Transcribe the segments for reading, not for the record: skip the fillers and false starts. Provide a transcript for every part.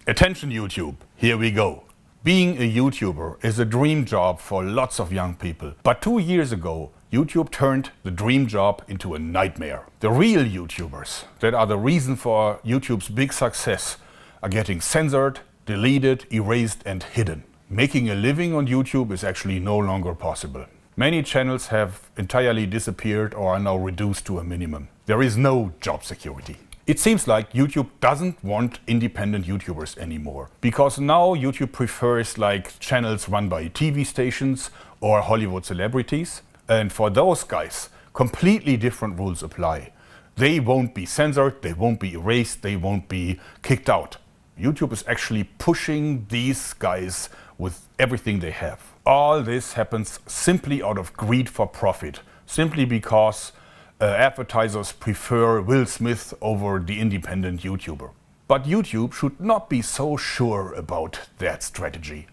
Attention YouTube, here we go. Being a YouTuber is a dream job for lots of young people. But 2 years ago, YouTube turned the dream job into a nightmare. The real YouTubers, that are the reason for YouTube's big success, are getting censored, deleted, erased and hidden. Making a living on YouTube is actually no longer possible. Many channels have entirely disappeared or are now reduced to a minimum. There is no job security. It seems like YouTube doesn't want independent YouTubers anymore, because now YouTube prefers like channels run by TV stations or Hollywood celebrities, and for those guys completely different rules apply. They won't be censored, they won't be erased, they won't be kicked out. YouTube is actually pushing these guys with everything they have. All this happens simply out of greed for profit, simply because advertisers prefer Will Smith over the independent YouTuber. But YouTube should not be so sure about that strategy.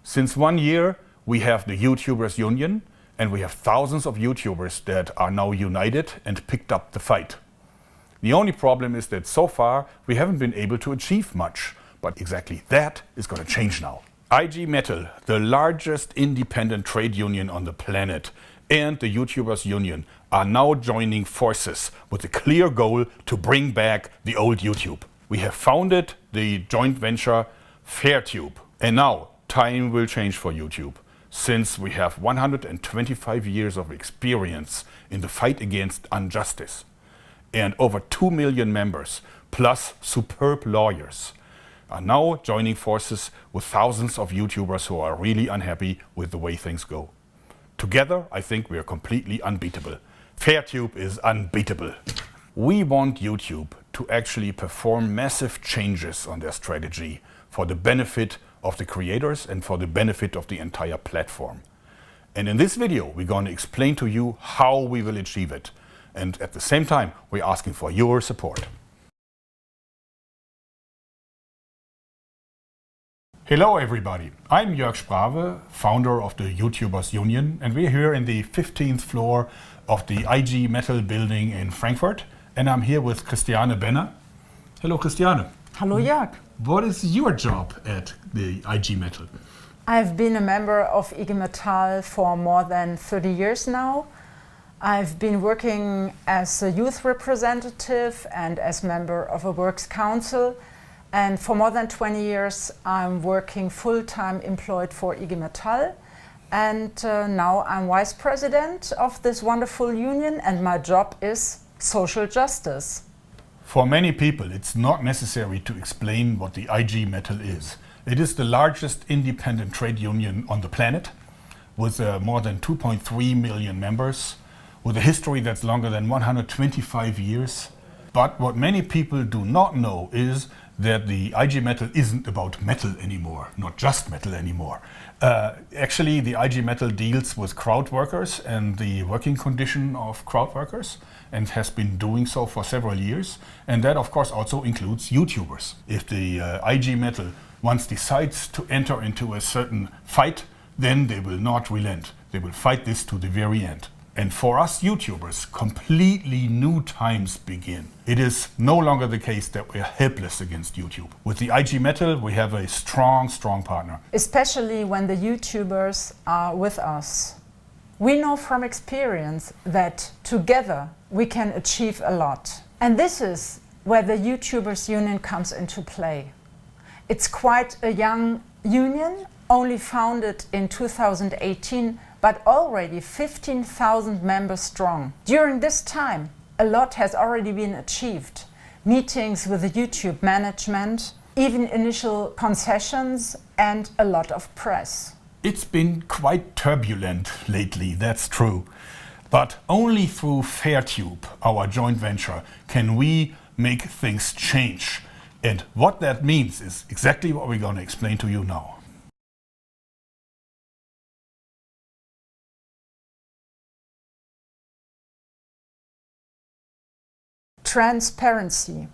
Since 1 year we have the YouTubers Union, and we have thousands of YouTubers that are now united and picked up the fight. The only problem is that so far we haven't been able to achieve much, but exactly that is going to change now. IG Metal, the largest independent trade union on the planet, and the YouTubers Union are now joining forces with a clear goal to bring back the old YouTube. We have founded the joint venture FairTube, and now time will change for YouTube, since we have 125 years of experience in the fight against injustice and over 2 million members plus superb lawyers are now joining forces with thousands of YouTubers who are really unhappy with the way things go. Together, I think we are completely unbeatable. FairTube is unbeatable. We want YouTube to actually perform massive changes on their strategy for the benefit of the creators and for the benefit of the entire platform. And in this video, we're going to explain to you how we will achieve it. And at the same time, we're asking for your support. Hello everybody, I'm Jörg Sprave, founder of the YouTubers Union, and we're here in the 15th floor of the IG Metal building in Frankfurt, and I'm here with Christiane Benner. Hello Christiane. Hello Jörg. What is your job at the IG Metal? I've been a member of IG Metall for more than 30 years now. I've been working as a youth representative and as member of a works council. And for more than 20 years, I'm working full-time employed for IG Metall. And now I'm vice president of this wonderful union, and my job is social justice. For many people, it's not necessary to explain what the IG Metal is. It is the largest independent trade union on the planet, with more than 2.3 million members, with a history that's longer than 125 years. But what many people do not know is that the IG Metal isn't about metal anymore, not just metal anymore. Actually, the IG Metal deals with crowd workers and the working condition of crowd workers, and has been doing so for several years. And that of course also includes YouTubers. If the IG Metal once decides to enter into a certain fight, then they will not relent. They will fight this to the very end. And for us YouTubers, completely new times begin. It is no longer the case that we are helpless against YouTube. With the IG Metal, we have a strong partner. Especially when the YouTubers are with us. We know from experience that together we can achieve a lot. And this is where the YouTubers Union comes into play. It's quite a young union, only founded in 2018, but already 15,000 members strong. During this time, a lot has already been achieved. Meetings with the YouTube management, even initial concessions, and a lot of press. It's been quite turbulent lately, that's true. But only through FairTube, our joint venture, can we make things change. And what that means is exactly what we're going to explain to you now. Transparency.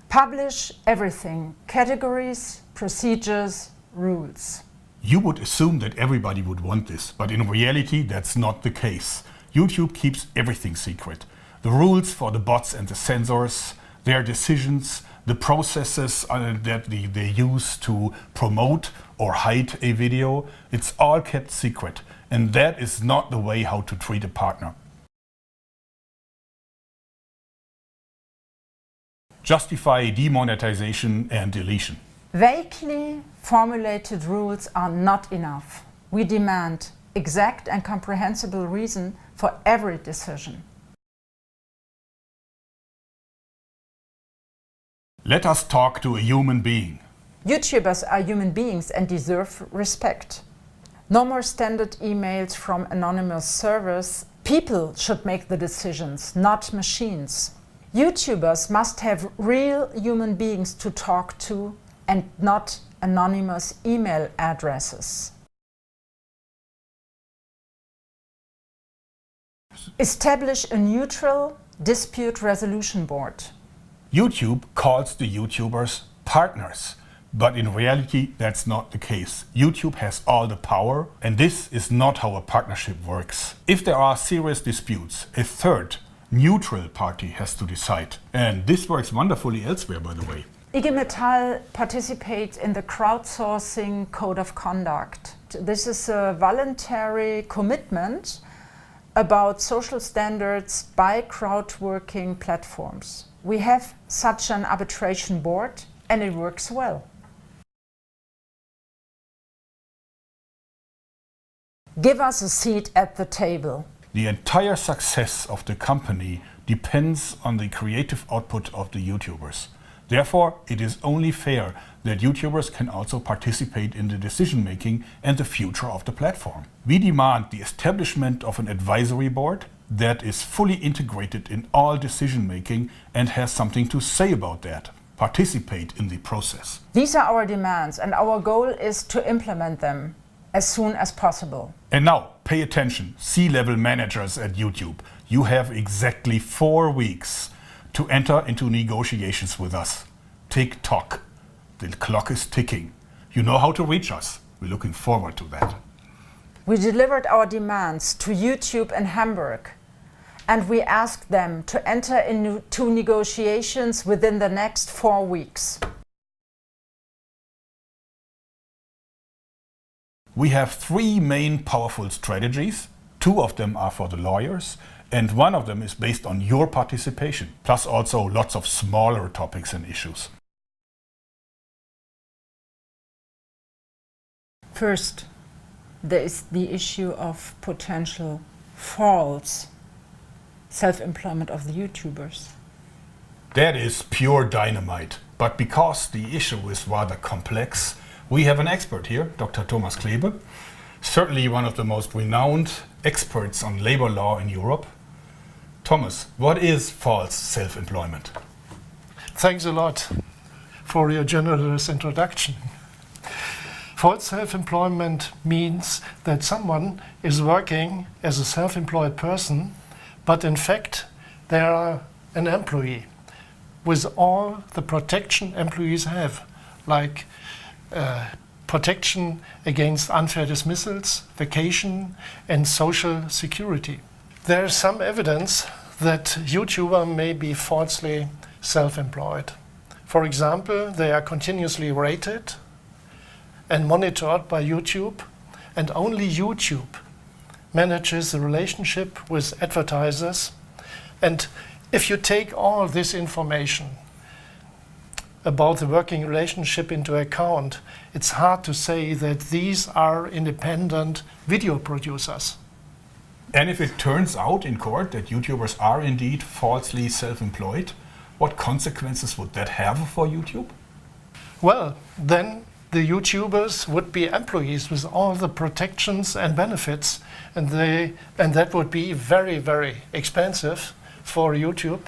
Publish everything. Categories, procedures, rules. You would assume that everybody would want this, but in reality that's not the case. YouTube keeps everything secret. The rules for the bots and the censors, their decisions, the processes that they use to promote or hide a video, it's all kept secret. And that is not the way how to treat a partner. Justify demonetization and deletion. Vaguely formulated rules are not enough. We demand exact and comprehensible reason for every decision. Let us talk to a human being. YouTubers are human beings and deserve respect. No more standard emails from anonymous servers. People should make the decisions, not machines. YouTubers must have real human beings to talk to and not anonymous email addresses. Establish a neutral dispute resolution board. YouTube calls the YouTubers partners, but in reality that's not the case. YouTube has all the power, and this is not how a partnership works. If there are serious disputes, a third, neutral party has to decide. And this works wonderfully elsewhere, by the way. IG Metall participates in the crowdsourcing code of conduct. This is a voluntary commitment about social standards by crowdworking platforms. We have such an arbitration board and it works well. Give us a seat at the table. The entire success of the company depends on the creative output of the YouTubers. Therefore, it is only fair that YouTubers can also participate in the decision-making and the future of the platform. We demand the establishment of an advisory board that is fully integrated in all decision-making and has something to say about that. Participate in the process. These are our demands, and our goal is to implement them as soon as possible. And now, pay attention, C-level managers at YouTube. You have exactly 4 weeks to enter into negotiations with us. Tick-tock. The clock is ticking. You know how to reach us. We're looking forward to that. We delivered our demands to YouTube in Hamburg, and we asked them to enter into negotiations within the next 4 weeks. We have 3 main powerful strategies. 2 of them are for the lawyers, and 1 of them is based on your participation, plus also lots of smaller topics and issues. First, there is the issue of potential false self-employment of the YouTubers. That is pure dynamite. But because the issue is rather complex, we have an expert here, Dr. Thomas Klebe, certainly one of the most renowned experts on labor law in Europe. Thomas, what is false self-employment? Thanks a lot for your generous introduction. False self-employment means that someone is working as a self-employed person, but in fact they are an employee with all the protection employees have, like protection against unfair dismissals, vacation and social security. There is some evidence that YouTuber may be falsely self-employed. For example, they are continuously rated and monitored by YouTube, and only YouTube manages the relationship with advertisers. And if you take all this information about the working relationship into account, it's hard to say that these are independent video producers. And if it turns out in court that YouTubers are indeed falsely self-employed, what consequences would that have for YouTube? Well, then the YouTubers would be employees with all the protections and benefits, and that would be very, very expensive for YouTube,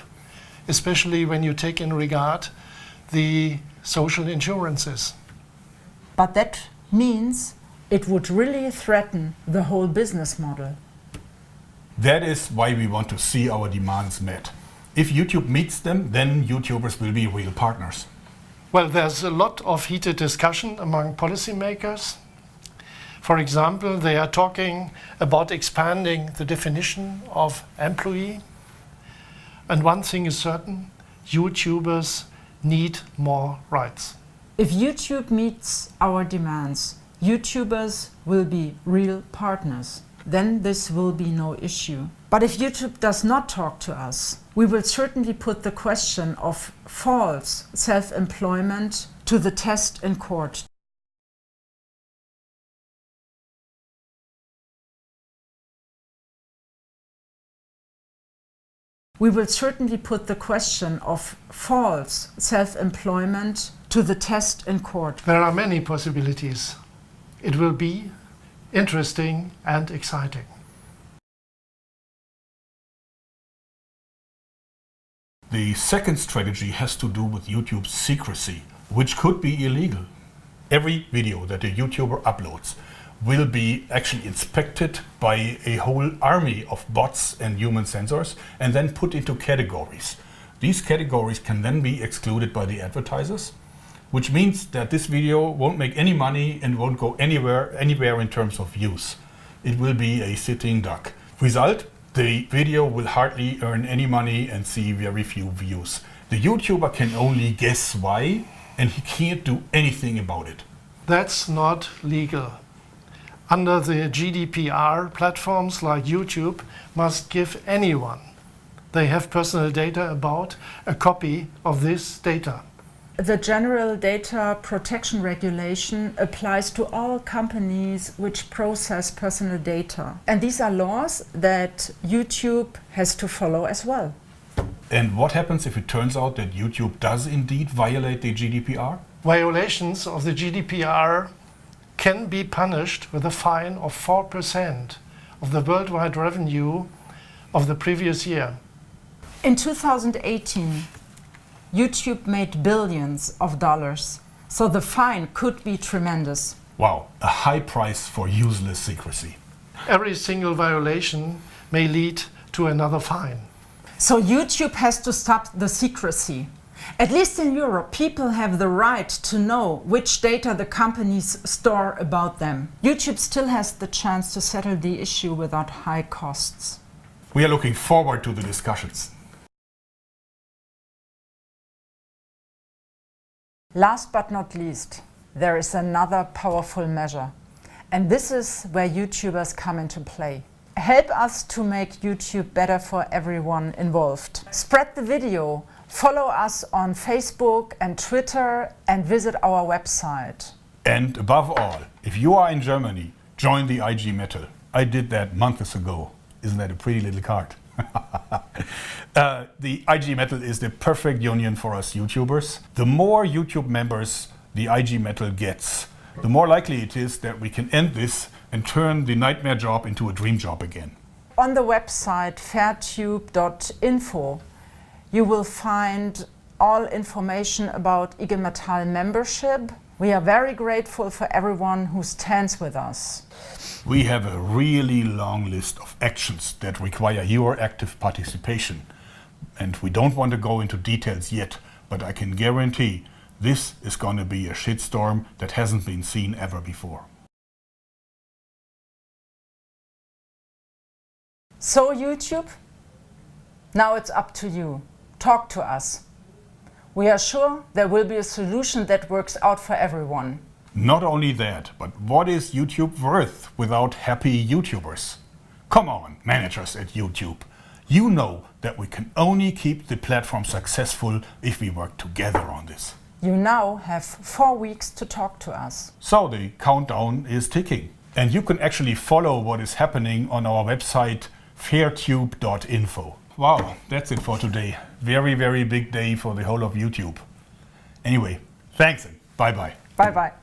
especially when you take in regard the social insurances. But that means it would really threaten the whole business model. That is why we want to see our demands met. If YouTube meets them, then YouTubers will be real partners. Well, there's a lot of heated discussion among policymakers. For example, they are talking about expanding the definition of employee. And one thing is certain, YouTubers need more rights. If YouTube meets our demands, YouTubers will be real partners. Then this will be no issue. But if YouTube does not talk to us, we will certainly put the question of false self-employment to the test in court. We will certainly put the question of false self-employment to the test in court. There are many possibilities. It will be interesting and exciting. The second strategy has to do with YouTube's secrecy, which could be illegal. Every video that a YouTuber uploads will be actually inspected by a whole army of bots and human sensors and then put into categories. These categories can then be excluded by the advertisers, which means that this video won't make any money and won't go anywhere in terms of views. It will be a sitting duck. Result, the video will hardly earn any money and see very few views. The YouTuber can only guess why, and he can't do anything about it. That's not legal. Under the GDPR, platforms like YouTube must give anyone they have personal data about a copy of this data. The General Data Protection Regulation applies to all companies which process personal data. And these are laws that YouTube has to follow as well. And what happens if it turns out that YouTube does indeed violate the GDPR? Violations of the GDPR can be punished with a fine of 4% of the worldwide revenue of the previous year. In 2018, YouTube made billions of dollars, so the fine could be tremendous. Wow, a high price for useless secrecy. Every single violation may lead to another fine. So YouTube has to stop the secrecy. At least in Europe, people have the right to know which data the companies store about them. YouTube still has the chance to settle the issue without high costs. We are looking forward to the discussions. Last but not least, there is another powerful measure. And this is where YouTubers come into play. Help us to make YouTube better for everyone involved. Spread the video. Follow us on Facebook and Twitter and visit our website. And above all, if you are in Germany, join the IG Metal. I did that months ago. Isn't that a pretty little card? The IG Metal is the perfect union for us YouTubers. The more YouTube members the IG Metal gets, the more likely it is that we can end this and turn the nightmare job into a dream job again. On the website fairtube.info, you will find all information about IG Metall membership. We are very grateful for everyone who stands with us. We have a really long list of actions that require your active participation. And we don't want to go into details yet, but I can guarantee this is going to be a shitstorm that hasn't been seen ever before. So YouTube, now it's up to you. Talk to us. We are sure there will be a solution that works out for everyone. Not only that, but what is YouTube worth without happy YouTubers? Come on, managers at YouTube. You know that we can only keep the platform successful if we work together on this. You now have 4 weeks to talk to us. So the countdown is ticking. And you can actually follow what is happening on our website fairtube.info. Wow, that's it for today. Very, very big day for the whole of YouTube. Anyway, thanks and bye-bye. Bye-bye.